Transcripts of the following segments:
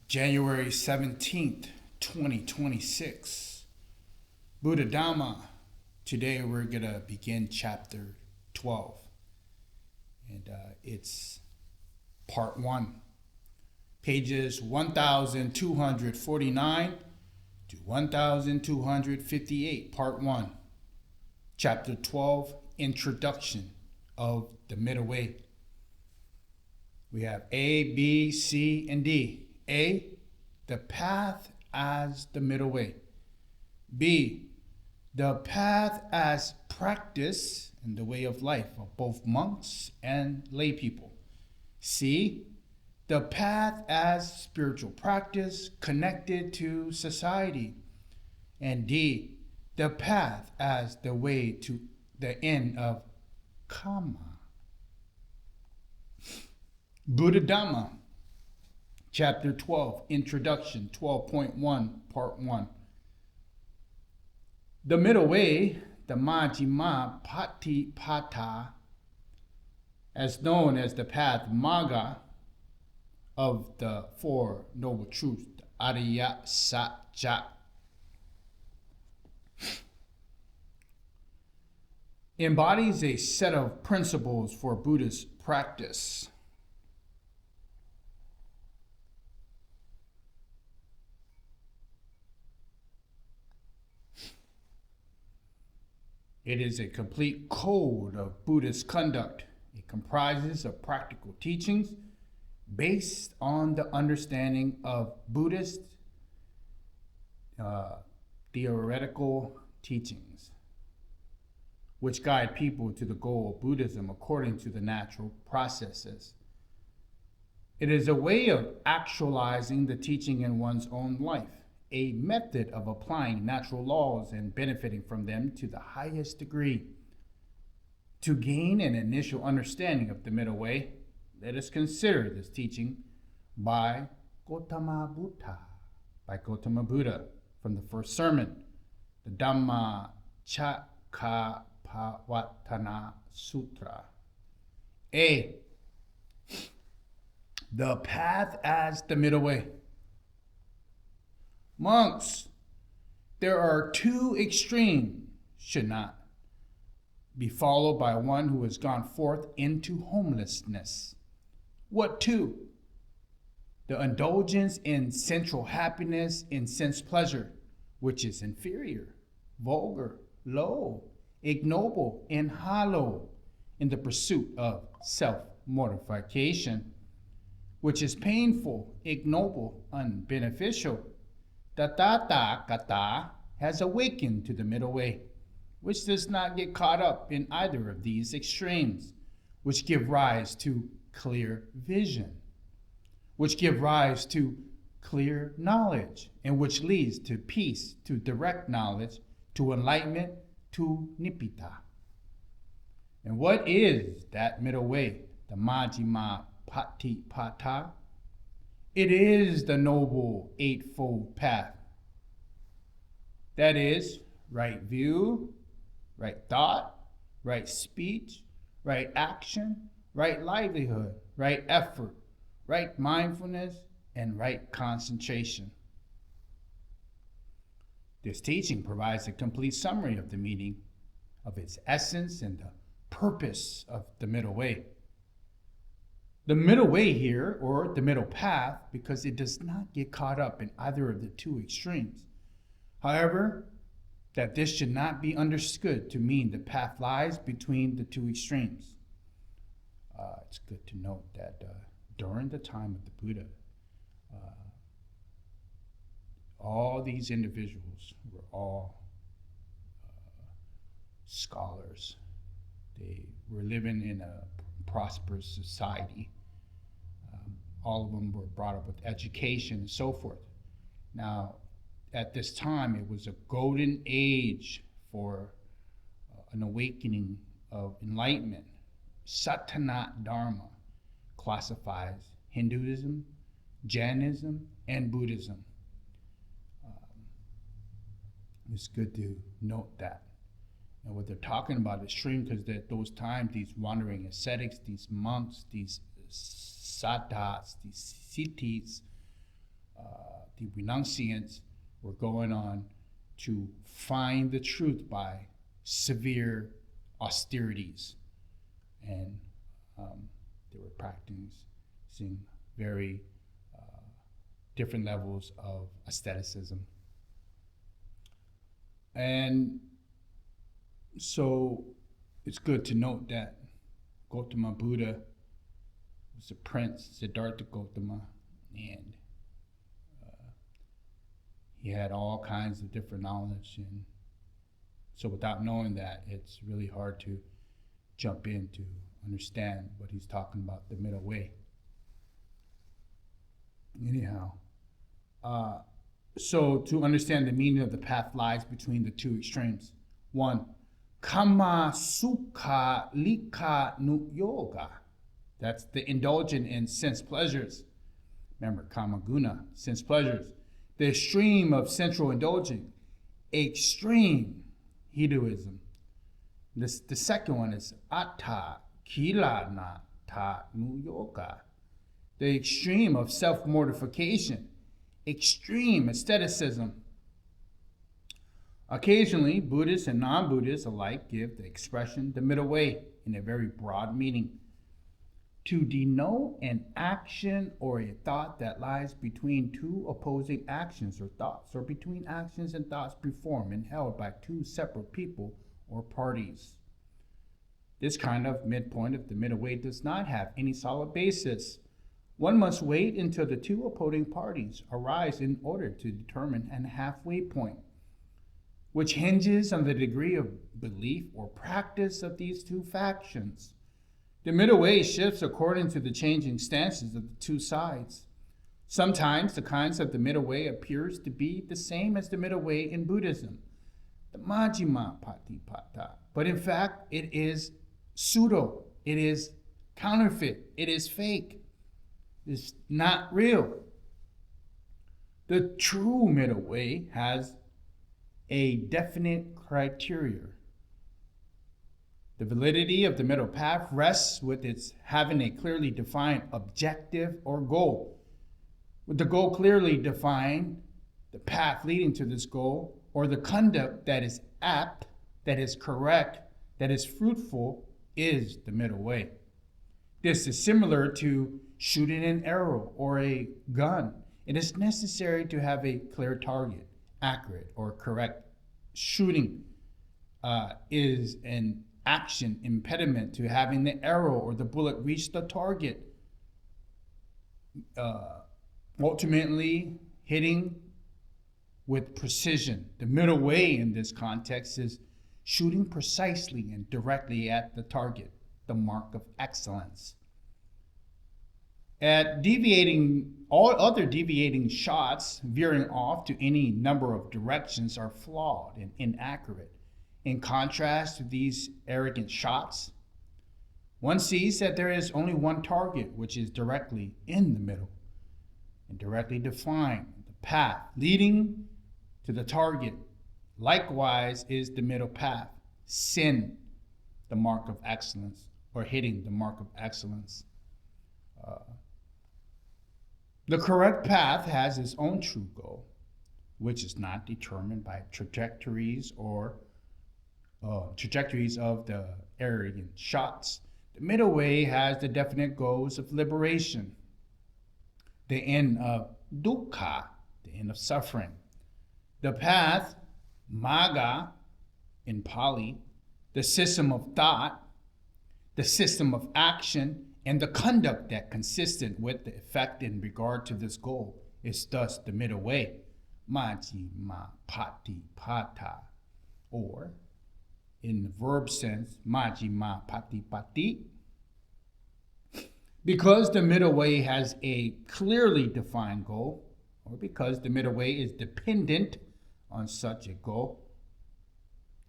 January 17th, 2026. Buddha Dhamma. Today we're going to begin Chapter 12. And it's Part 1. Pages 1249 to 1258, Part 1. Chapter 12, Introduction of the Middle Way. We have A, B, C, and D. A, the path as the middle way. B, the path as practice and the way of life of both monks and lay people. C, the path as spiritual practice connected to society. And D, the path as the way to the end of karma. Buddha Dhamma. Chapter 12, Introduction 12.1, Part 1. The middle way, the Majjhima Patipata, as known as the path Magga of the Four Noble Truths, Ariya Satya, embodies a set of principles for Buddhist practice. It is a complete code of Buddhist conduct. It comprises of practical teachings based on the understanding of Buddhist theoretical teachings, which guide people to the goal of Buddhism according to the natural processes. It is a way of actualizing the teaching in one's own life, a method of applying natural laws and benefiting from them to the highest degree. To gain an initial understanding of the middle way, let us consider this teaching by Gautama Buddha from the first sermon, the Dhamma Chakkappavatthana Sutra. A, the path as the middle way. Monks, there are two extremes, should not be followed by one who has gone forth into homelessness. What two? The indulgence in sensual happiness, in sense pleasure, which is inferior, vulgar, low, ignoble, and hollow, in the pursuit of self-mortification, which is painful, ignoble, unbeneficial. The Tathagata has awakened to the middle way, which does not get caught up in either of these extremes, which give rise to clear vision, which give rise to clear knowledge, and which leads to peace, to direct knowledge, to enlightenment, to nibbida. And what is that middle way, the Majjhima Patipata? It is the Noble Eightfold Path. That is, right view, right thought, right speech, right action, right livelihood, right effort, right mindfulness, and right concentration. This teaching provides a complete summary of the meaning of its essence and the purpose of the middle way. The middle way here, or the middle path, because it does not get caught up in either of the two extremes. However, that this should not be understood to mean the path lies between the two extremes. It's good to note that during the time of the Buddha, all these individuals were all scholars. They were living in a prosperous society. All of them were brought up with education and so forth. Now, at this time, it was a golden age for an awakening of enlightenment. Sattanat Dharma classifies Hinduism, Jainism, and Buddhism. It's good to note that. And what they're talking about is extreme, because at those times, these wandering ascetics, these monks, these sattas, these siddhis, the renunciants were going on to find the truth by severe austerities, and they were practicing very different levels of asceticism. And so it's good to note that Gautama Buddha was a prince, Siddhartha Gautama, and he had all kinds of different knowledge. And so without knowing that, it's really hard to jump in to understand what he's talking about, the middle way. Anyhow, so to understand the meaning of the path lies between the two extremes. One, kama sukha lika nu yoga. That's the indulgent in sense pleasures. Remember, kama guna, sense pleasures. The extreme of sensual indulging, extreme hedonism. The second one is atta kilana ta nu yoga. The extreme of self-mortification, extreme asceticism. Occasionally, Buddhists and non-Buddhists alike give the expression the middle way in a very broad meaning, to denote an action or a thought that lies between two opposing actions or thoughts, or between actions and thoughts performed and held by two separate people or parties. This kind of midpoint of the middle way does not have any solid basis. One must wait until the two opposing parties arise in order to determine an halfway point, which hinges on the degree of belief or practice of these two factions. The middle way shifts according to the changing stances of the two sides. Sometimes the kinds of the middle way appears to be the same as the middle way in Buddhism, the Majjhima Patipata, but in fact it is pseudo, it is counterfeit, it is fake. It's not real. The true middle way has a definite criteria. The validity of the middle path rests with its having a clearly defined objective or goal. With the goal clearly defined, the path leading to this goal, or the conduct that is apt, that is correct, that is fruitful, is the middle way. This is similar to shooting an arrow or a gun. It is necessary to have a clear target, accurate or correct. Shooting is an action impediment to having the arrow or the bullet reach the target. Ultimately, hitting with precision. The middle way in this context is shooting precisely and directly at the target, the mark of excellence. All other deviating shots veering off to any number of directions are flawed and inaccurate. In contrast to these arrogant shots, one sees that there is only one target, which is directly in the middle and directly defined. The path leading to the target likewise is the middle path. Sin, the mark of excellence, or hitting the mark of excellence. The correct path has its own true goal, which is not determined by trajectories of the arrogant shots. The middle way has the definite goals of liberation, the end of dukkha, the end of suffering. The path, magga in Pali, the system of thought, the system of action, and the conduct that consistent with the effect in regard to this goal is thus the middle way, Majjhima Patipata, or in the verb sense, Majjhima Patipati. Because the middle way has a clearly defined goal, or because the middle way is dependent on such a goal,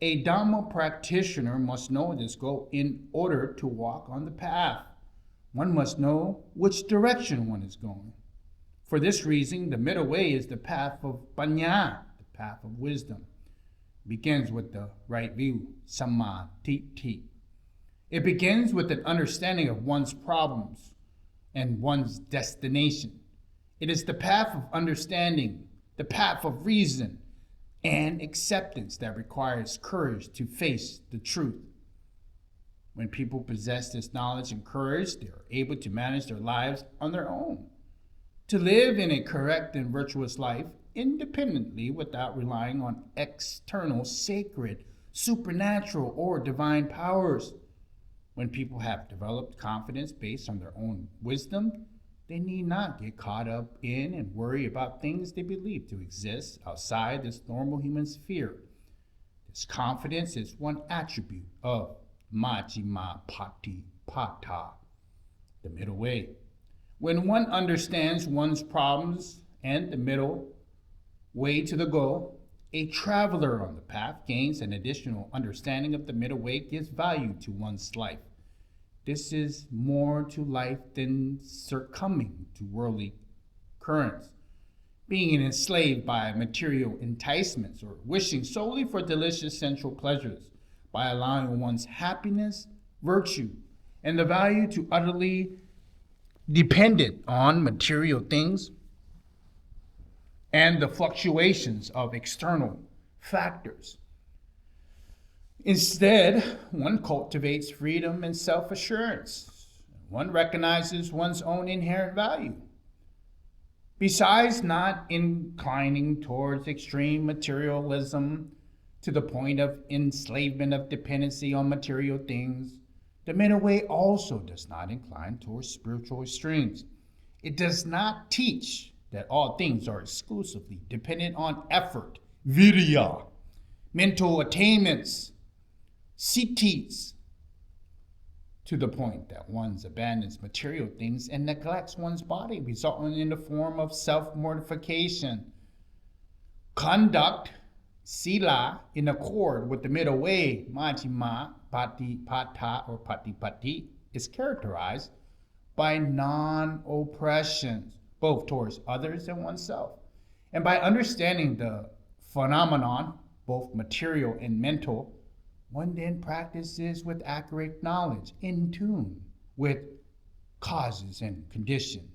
a Dhamma practitioner must know this goal in order to walk on the path. One must know which direction one is going. For this reason, the middle way is the path of panya, the path of wisdom. It begins with the right view, samma ditthi. It begins with an understanding of one's problems and one's destination. It is the path of understanding, the path of reason and acceptance that requires courage to face the truth. When people possess this knowledge and courage, they are able to manage their lives on their own, to live in a correct and virtuous life independently without relying on external, sacred, supernatural, or divine powers. When people have developed confidence based on their own wisdom, they need not get caught up in and worry about things they believe to exist outside this normal human sphere. This confidence is one attribute of Majjhima Patipata, the middle way. When one understands one's problems and the middle way to the goal, a traveler on the path gains an additional understanding of the middle way, gives value to one's life. This is more to life than succumbing to worldly currents, being enslaved by material enticements, or wishing solely for delicious sensual pleasures. By allowing one's happiness, virtue, and the value to utterly dependent on material things and the fluctuations of external factors. Instead, one cultivates freedom and self-assurance. One recognizes one's own inherent value. Besides not inclining towards extreme materialism to the point of enslavement of dependency on material things, the middle way also does not incline towards spiritual extremes. It does not teach that all things are exclusively dependent on effort, virya, mental attainments, siddhis, to the point that one abandons material things and neglects one's body, resulting in the form of self-mortification. Conduct, sila, in accord with the middle way, Majjhima Patipata or Patipatti, is characterized by non-oppression, both towards others and oneself. And by understanding the phenomenon, both material and mental, one then practices with accurate knowledge, in tune with causes and conditions,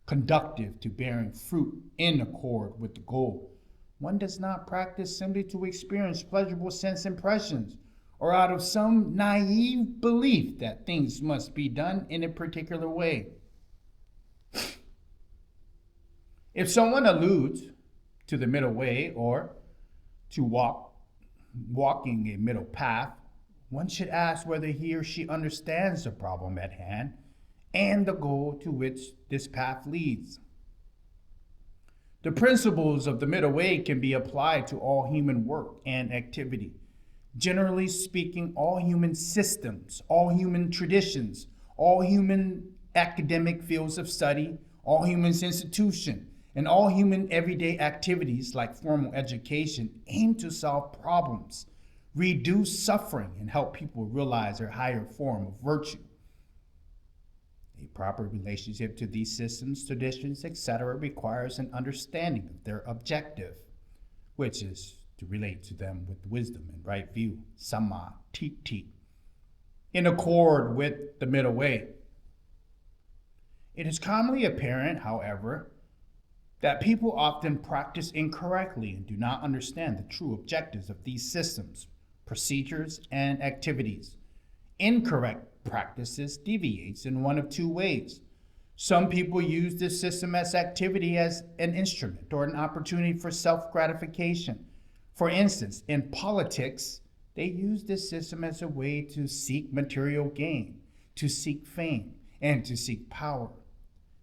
conducive to bearing fruit in accord with the goal. One does not practice simply to experience pleasurable sense impressions or out of some naive belief that things must be done in a particular way. If someone alludes to the middle way or to walking a middle path, one should ask whether he or she understands the problem at hand and the goal to which this path leads. The principles of the middle way can be applied to all human work and activity. Generally speaking, all human systems, all human traditions, all human academic fields of study, all human institutions, and all human everyday activities like formal education aim to solve problems, reduce suffering, and help people realize their higher form of virtue. A proper relationship to these systems, traditions, etc. requires an understanding of their objective, which is to relate to them with wisdom and right view, samma titi, in accord with the middle way. It is commonly apparent, however, that people often practice incorrectly and do not understand the true objectives of these systems, procedures, and activities. Incorrect practices deviates in one of two ways. Some people use this system as activity as an instrument or an opportunity for self-gratification. For instance, in politics, they use this system as a way to seek material gain, to seek fame, and to seek power.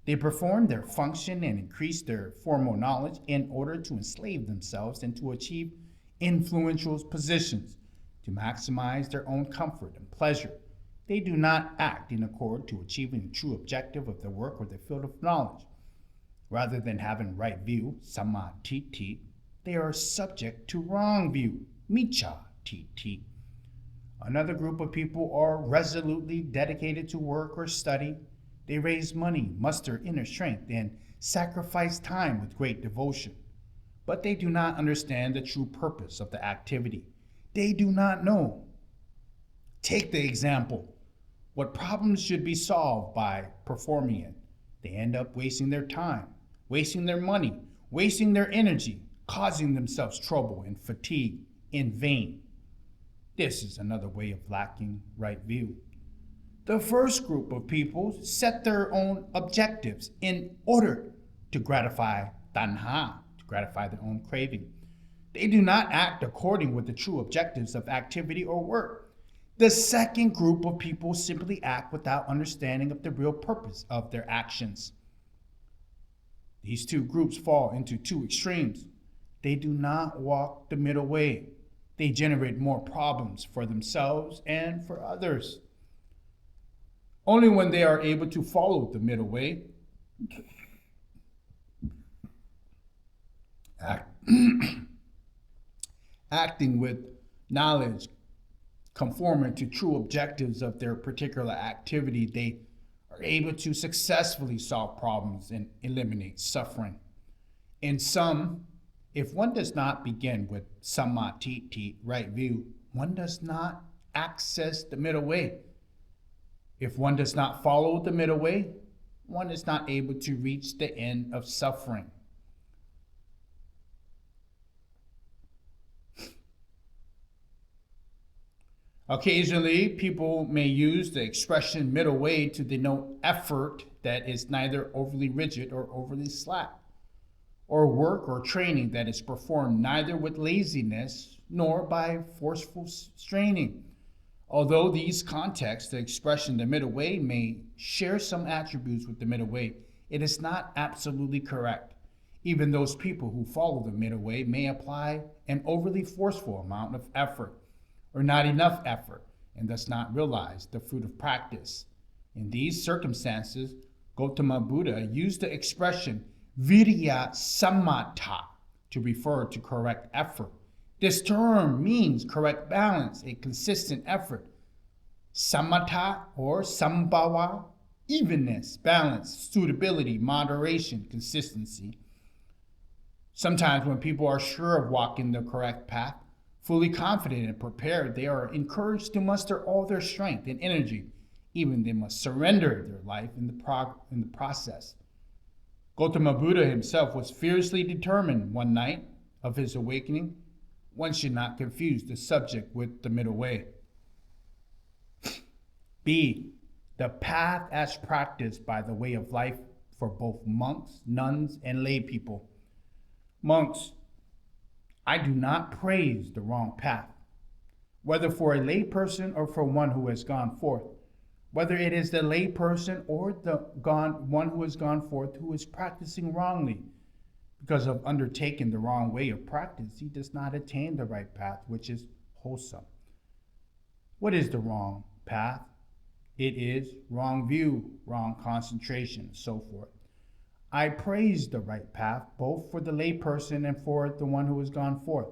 They perform their function and increase their formal knowledge in order to enslave themselves and to achieve influential positions, to maximize their own comfort and pleasure. They do not act in accord to achieving the true objective of their work or their field of knowledge. Rather than having right view, samma titi, they are subject to wrong view, miccha titi. Another group of people are resolutely dedicated to work or study. They raise money, muster inner strength, and sacrifice time with great devotion. But they do not understand the true purpose of the activity. They do not know. Take the example. What problems should be solved by performing it? They end up wasting their time. wasting their money, wasting their energy, causing themselves trouble and fatigue in vain. This is another way of lacking right view. The first group of people set their own objectives in order to gratify tanha, to gratify their own craving. They do not act according with the true objectives of activity or work. The second group of people simply act without understanding of the real purpose of their actions. These two groups fall into two extremes. They do not walk the middle way. They generate more problems for themselves and for others. Only when they are able to follow the middle way, acting with knowledge, conforming to true objectives of their particular activity, they are able to successfully solve problems and eliminate suffering. In sum, if one does not begin with samatiti, right view, one does not access the middle way. If one does not follow the middle way, one is not able to reach the end of suffering. Occasionally, people may use the expression middle way to denote effort that is neither overly rigid or overly slack, or work or training that is performed neither with laziness nor by forceful straining. Although these contexts, the expression the middle way may share some attributes with the middle way, it is not absolutely correct. Even those people who follow the middle way may apply an overly forceful amount of effort, or not enough effort, and thus not realize the fruit of practice. In these circumstances, Gautama Buddha used the expression virya samatha to refer to correct effort. This term means correct balance, a consistent effort. Samatha or sambhava, evenness, balance, suitability, moderation, consistency. Sometimes when people are sure of walking the correct path, fully confident and prepared, they are encouraged to muster all their strength and energy. Even they must surrender their life in the process. Gautama Buddha himself was fiercely determined one night of his awakening. One should not confuse the subject with the middle way. B. The path as practiced by the way of life for both monks, nuns, and lay people. Monks, I do not praise the wrong path, whether for a lay person or for one who has gone forth. Whether it is the lay person or one who has gone forth who is practicing wrongly, because of undertaking the wrong way of practice, he does not attain the right path, which is wholesome. What is the wrong path? It is wrong view, wrong concentration, and so forth. I praise the right path, both for the lay person and for the one who has gone forth.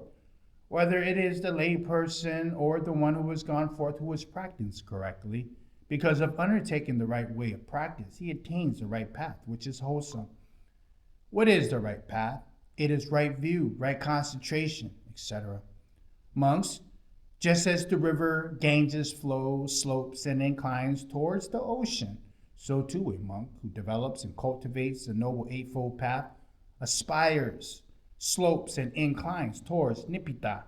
Whether it is the lay person or the one who has gone forth who has practiced correctly, because of undertaking the right way of practice, he attains the right path, which is wholesome. What is the right path? It is right view, right concentration, etc. Monks, just as the river Ganges flows, slopes, and inclines towards the ocean, so too a monk who develops and cultivates the Noble Eightfold Path aspires, slopes, and inclines towards Nibbida.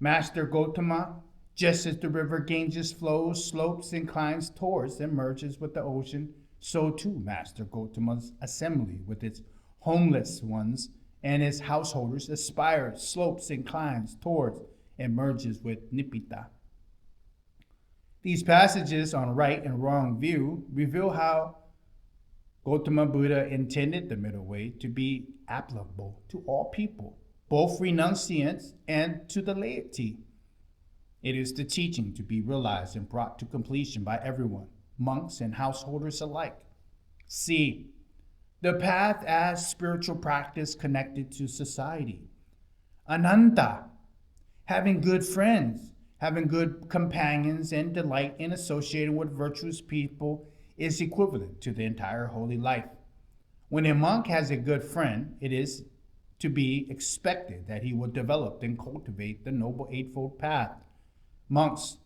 Master Gautama, just as the river Ganges flows, slopes, inclines towards, and merges with the ocean, so too Master Gautama's assembly with its homeless ones and its householders aspires, slopes, inclines towards, and merges with Nibbida. These passages on right and wrong view reveal how Gautama Buddha intended the middle way to be applicable to all people, both renunciants and to the laity. It is the teaching to be realized and brought to completion by everyone, monks and householders alike. C. The path as spiritual practice connected to society. Ananta, having good friends, having good companions, and delight in associating with virtuous people is equivalent to the entire holy life. When a monk has a good friend, it is to be expected that he will develop and cultivate the Noble Eightfold Path. Monks,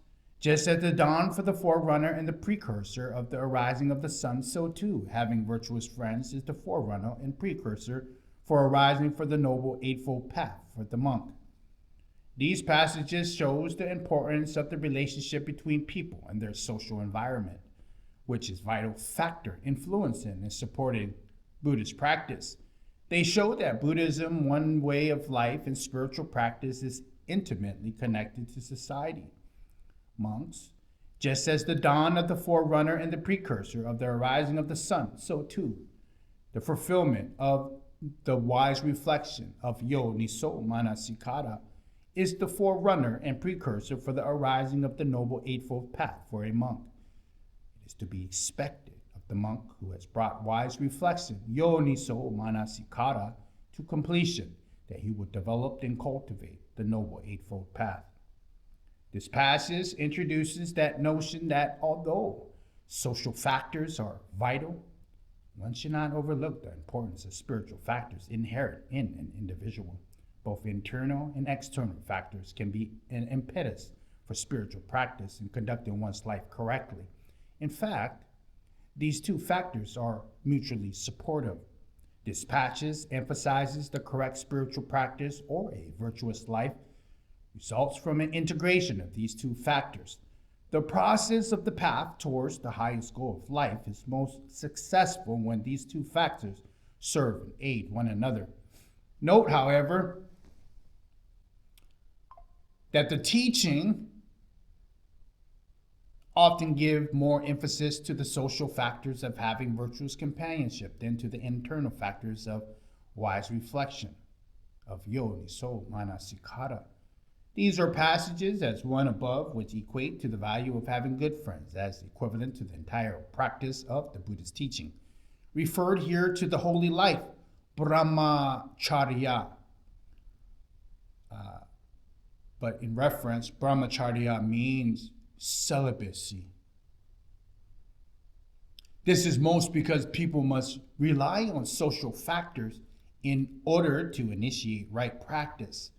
Just as the dawn for the forerunner and the precursor of the arising of the sun, so too, having virtuous friends is the forerunner and precursor for arising for the noble eightfold path for the monk. These passages shows the importance of the relationship between people and their social environment, which is a vital factor influencing and supporting Buddhist practice. They show that Buddhism, one way of life and spiritual practice, is intimately connected to society. Monks, just as the dawn of the forerunner and the precursor of the arising of the sun, so too, the fulfillment of the wise reflection of Yo-Niso Manasikara is the forerunner and precursor for the arising of the noble eightfold path for a monk. It is to be expected of the monk who has brought wise reflection, Yo-Niso Manasikara, to completion, that he will develop and cultivate the noble eightfold path. This passage introduces that notion that although social factors are vital, one should not overlook the importance of spiritual factors inherent in an individual. Both internal and external factors can be an impetus for spiritual practice and conducting one's life correctly. In fact, these two factors are mutually supportive. This passage emphasizes the correct spiritual practice or a virtuous life results from an integration of these two factors. The process of the path towards the highest goal of life is most successful when these two factors serve and aid one another. Note, however, that the teaching often give more emphasis to the social factors of having virtuous companionship than to the internal factors of wise reflection, of Yo-Niso Manasikara. These are passages, as one above, which equate to the value of having good friends as equivalent to the entire practice of the Buddhist teaching. Referred here to the holy life, brahmacharya. But in reference, brahmacharya means celibacy. This is most because people must rely on social factors in order to initiate right practice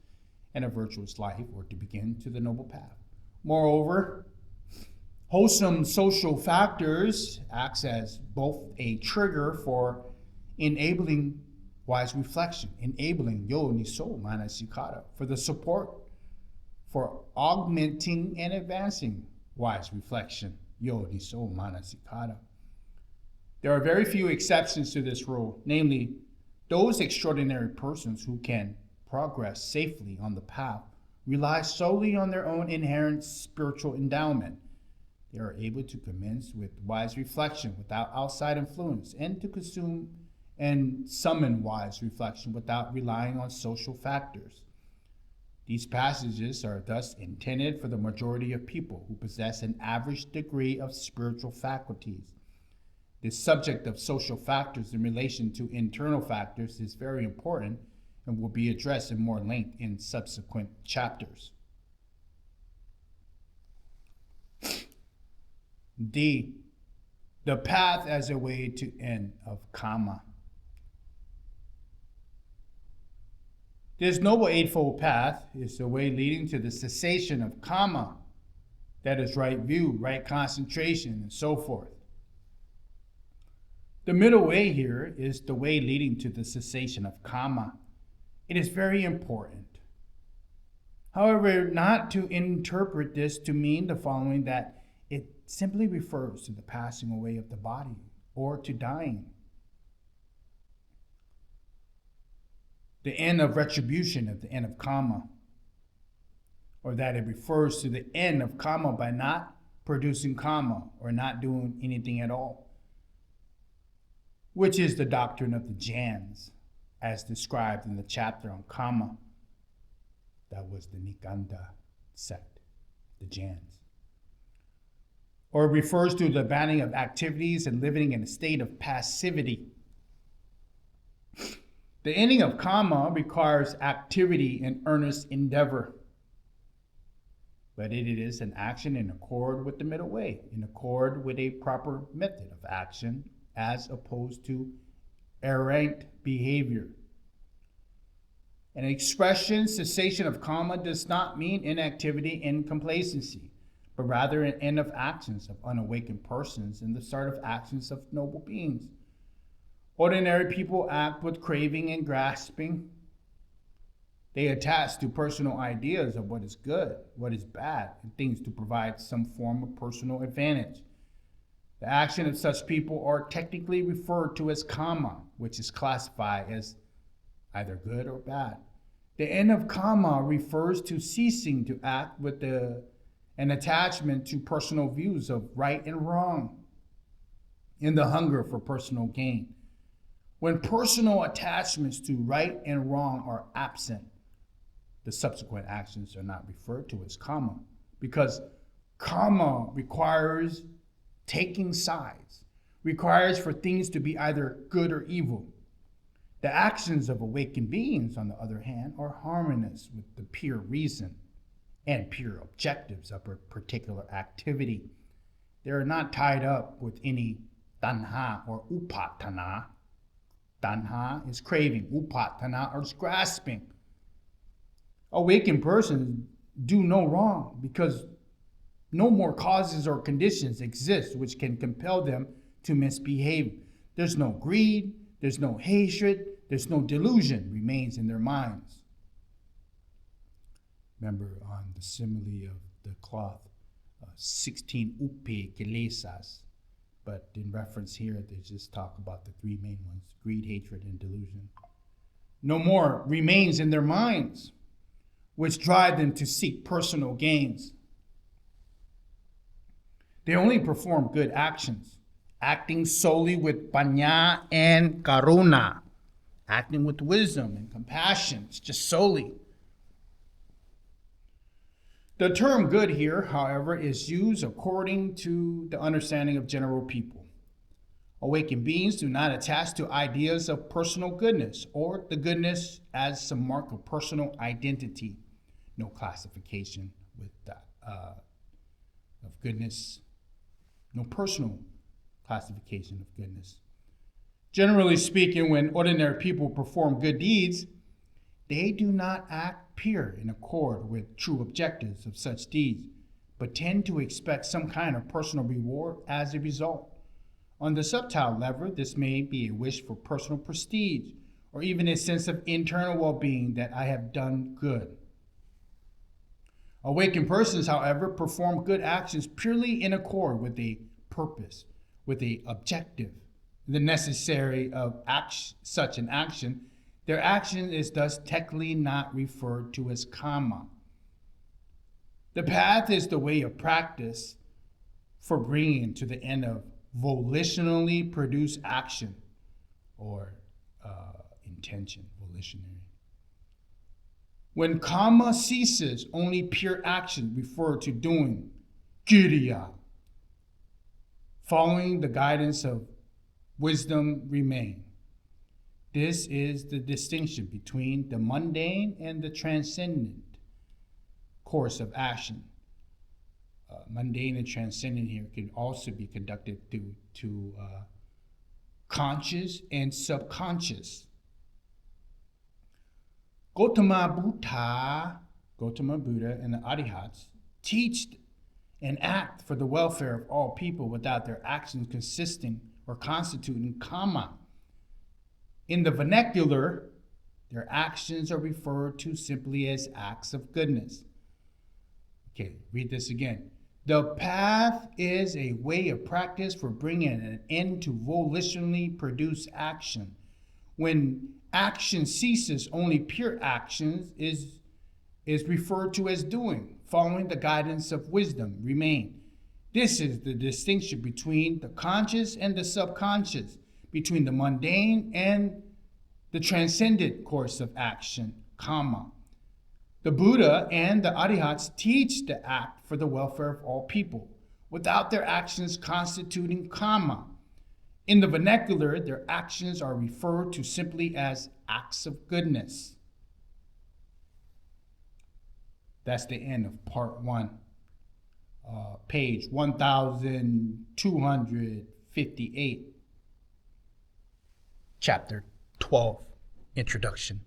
and a virtuous life, or to begin to the noble path. Moreover, wholesome social factors acts as both a trigger for enabling wise reflection, enabling Yo-Niso Manasikara, for the support for augmenting and advancing wise reflection, Yo-Niso Manasikara. There are very few exceptions to this rule, namely those extraordinary persons who can progress safely on the path rely solely on their own inherent spiritual endowment. They are able to commence with wise reflection without outside influence, and to consume and summon wise reflection without relying on social factors. These passages are thus intended for the majority of people who possess an average degree of spiritual faculties. This subject of social factors in relation to internal factors is very important and will be addressed in more length in subsequent chapters. D. The path as a way to end of karma. This noble eightfold path is the way leading to the cessation of karma, that is, right view, right concentration, and so forth. The middle way here is the way leading to the cessation of karma. It is very important, however, not to interpret this to mean the following, that it simply refers to the passing away of the body or to dying. The end of retribution at the end of karma, or that it refers to the end of karma by not producing karma or not doing anything at all, which is the doctrine of the Jains, as described in the chapter on karma. That was the Nikanda sect, the Jains. Or it refers to the banning of activities and living in a state of passivity. The ending of karma requires activity and earnest endeavor, but it is an action in accord with the middle way, in accord with a proper method of action, as opposed to errant behavior. An expression, cessation of karma, does not mean inactivity and complacency, but rather an end of actions of unawakened persons and the start of actions of noble beings. Ordinary people act with craving and grasping. They attach to personal ideas of what is good, what is bad, and things to provide some form of personal advantage. The action of such people are technically referred to as karma, which is classified as either good or bad. The end of karma refers to ceasing to act with an attachment to personal views of right and wrong and the hunger for personal gain. When personal attachments to right and wrong are absent, the subsequent actions are not referred to as karma, because karma requires taking sides, requires for things to be either good or evil. The actions of awakened beings, on the other hand, are harmonious with the pure reason and pure objectives of a particular activity. They are not tied up with any tanha or upatana. Tanha is craving, upatana is grasping. Awakened persons do no wrong because no more causes or conditions exist which can compel them to misbehave. There's no greed, there's no hatred, there's no delusion remains in their minds. Remember on the simile of the cloth, 16 upe kilesas, but in reference here, they just talk about the three main ones, greed, hatred, and delusion. No more remains in their minds, which drive them to seek personal gains. They only perform good actions, acting solely with panya and karuna, acting with wisdom and compassion, just solely. The term good here, however, is used according to the understanding of general people. Awakened beings do not attach to ideas of personal goodness or the goodness as some mark of personal identity. No classification with that of goodness, no personal classification of goodness. Generally speaking, when ordinary people perform good deeds, they do not act pure in accord with true objectives of such deeds, but tend to expect some kind of personal reward as a result. On the subtle level, this may be a wish for personal prestige, or even a sense of internal well-being that I have done good. Awakened persons, however, perform good actions purely in accord with a purpose, with a objective, the necessary of such an action. Their action is thus technically not referred to as karma. The path is the way of practice for bringing to the end of volitionally produced action or intention, volitionary. When karma ceases, only pure action referred to doing, kiriya, following the guidance of wisdom remain. This is the distinction between the mundane and the transcendent course of action. Mundane and transcendent here can also be conducted to conscious and subconscious. Gautama Buddha and the Arihats teach and act for the welfare of all people without their actions consisting or constituting karma. In the vernacular, their actions are referred to simply as acts of goodness. Okay, read this again. The path is a way of practice for bringing an end to volitionally produced action. When action ceases, only pure actions is referred to as doing, following the guidance of wisdom remain. This is the distinction between the conscious and the subconscious, between the mundane and the transcendent course of action, karma. The Buddha and the Arihats teach the act for the welfare of all people, without their actions constituting karma. In the vernacular, their actions are referred to simply as acts of goodness. That's the end of part 1. Page 1258. Chapter 12, Introduction.